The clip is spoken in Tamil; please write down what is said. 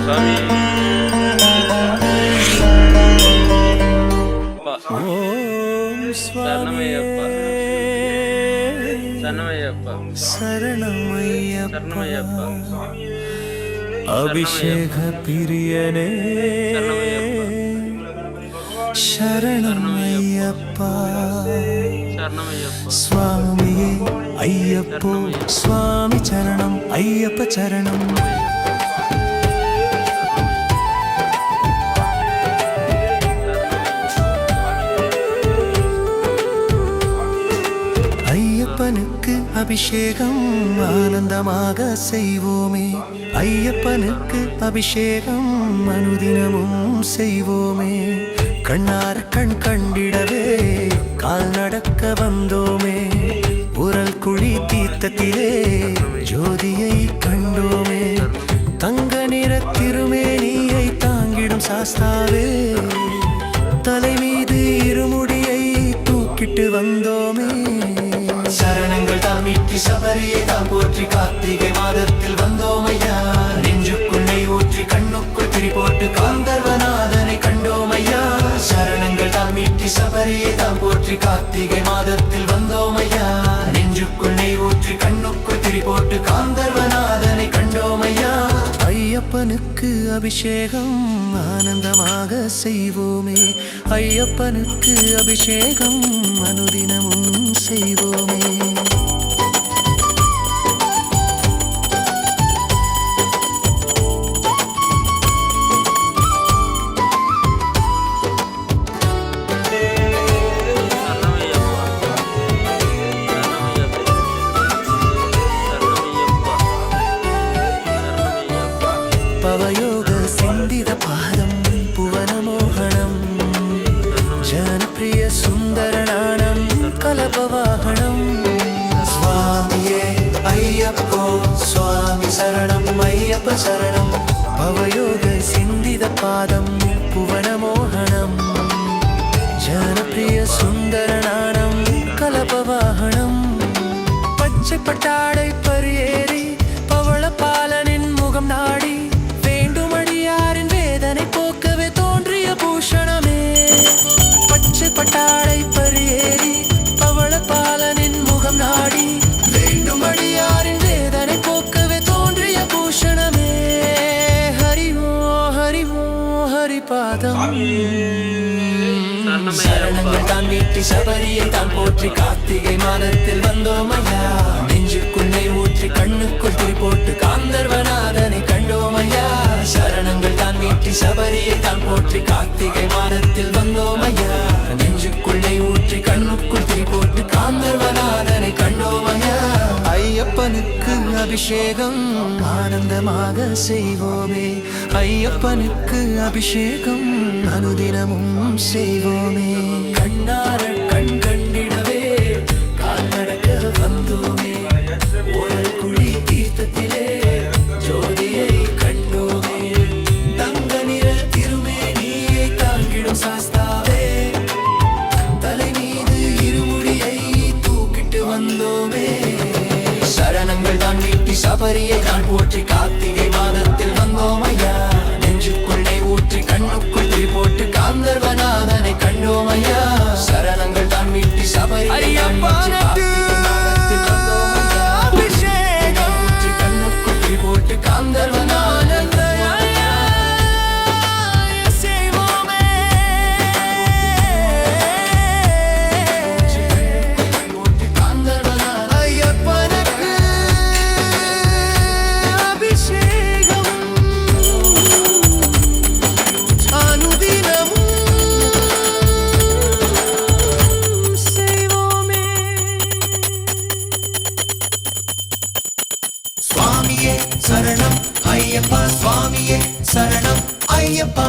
சுவாமி சரணமையப்பா சரணமையப்பா சரணமையப்பா அபிஷேக பிரியனே சரணமையப்பா சுவாமியே ஐயப்போ சுவாமி சரணம் ஐயப்ப சரணம் ஐயப்பனுக்கு அபிஷேகம் ஆனந்தமாக செய்வோமே ஐயப்பனுக்கு அபிஷேகம் அனுதினமும் செய்வோமே கண்ணார கண் கண்டிடவே கால் நடக்க வந்தோமே உரல் குழி தீர்த்தத்திலே ஜோதியை கண்டோமே தங்க நிற திருமேனியை தாங்கிடும் சாஸ்தாவே தலை மீது இருமுடியை தூக்கிட்டு வந்தோமே சரணங்கள் தாமிட்டி சபரியை தாம் போற்றி கார்த்திகை மாதத்தில் வந்தோமையா நெஞ்சுக்குள்ளை ஊற்றி கண்ணுக்குள் திரி போட்டு காந்தர்வநாதனை கண்டோமையா சரணங்கள் தாமிட்டி சபரியை தாம் போற்றி கார்த்திகை மாதத்தில் வந்தோமையா நெஞ்சுக்குள்ளை ஊற்றி கண்ணுக்குள் திரி போட்டு காந்தர்வநாதனை கண்டோமையா ஐயப்பனுக்கு அபிஷேகம் ஆனந்தமாக செய்வோமே ஐயப்பனுக்கு அபிஷேகம் அனுதினமும் செய்வோமே பவயோக சிந்தித பாதம் புவனமோகனம் ஜனப்பிரிய சுந்தரநாணம் கலபவாகனம் சுவாமியே ஐயப்போ சுவாமி சரணம் ஐயப்ப சரணம் பவயோக சிந்தித பாதம் புவனமோகனம் ஜனப்பிரிய சுந்தரநாணம் கலபவாகனம் பச்சை பட்டாடை பரியேறி பவள பாலனின் முகம் நாடி பட்டாடை பரியேறி பவள பாலனின் முகம் நாடி வேண்டும் அடியாரின் வேதனை போக்கவே தோன்றிய பூஷணமே ஹரிமோ ஹரிமோ ஹரிபாதம் சரணங்கள் தான் வீட்டி சபரியை தான் போற்றி கார்த்திகை மாதத்தில் வந்தோமையா நெஞ்சுக்குள்ளை ஊற்றி கண்ணுக்குள் திரி போட்டு காந்தர்வநாதனை கண்டோமையா சரணங்கள் தான் வீட்டி சபரியை தான் போற்றி கார்த்திகை மாதத்தில் வந்தோமையா நெஞ்சுக்குள்ளை ஊற்றி கண்ணுக்குள் திரி போட்டு காந்தர்வநாதனை கண்டோமையா ஐயப்பனுக்கு அபிஷேகம் ஆனந்தமாக செய்வோமே ஐயப்பனுக்கு அபிஷேகம் அனுதினமும் செய்வோமே கண்ணார கண் கண்டிடவே கால் நடக்க வந்தோமே ஒரு குழி தீர்த்தத்திலே ஜோதியை கண்டோமே தங்க நிற திருமேனியை தாங்கிடும் சாஸ்தாவே தலை மீது இருமுடியை தூக்கிட்டு வந்தோமே சரணங்கள் தான் வீட்டி சபரியை தான் போற்றி கார்த்திகை மாதத்தில் வந்தோமையா நெஞ்சுக்குள்ளை ஊற்றி கண்ணுக்குள் திரி போட்டு காந்தர்வநாதனை கண்டோமையா சரணங்கள் தான் வீட்டி சபரியை தான் போற்றி கார்த்திகை மாதத்தில் வந்தோமையா அபிஷேகம் ஊற்றி கண்ணுக்குள் திரி போட்டு காந்தர்வநாதனை சரணம் ஐயப்பா சுவாமியே சரணம் ஐயப்பா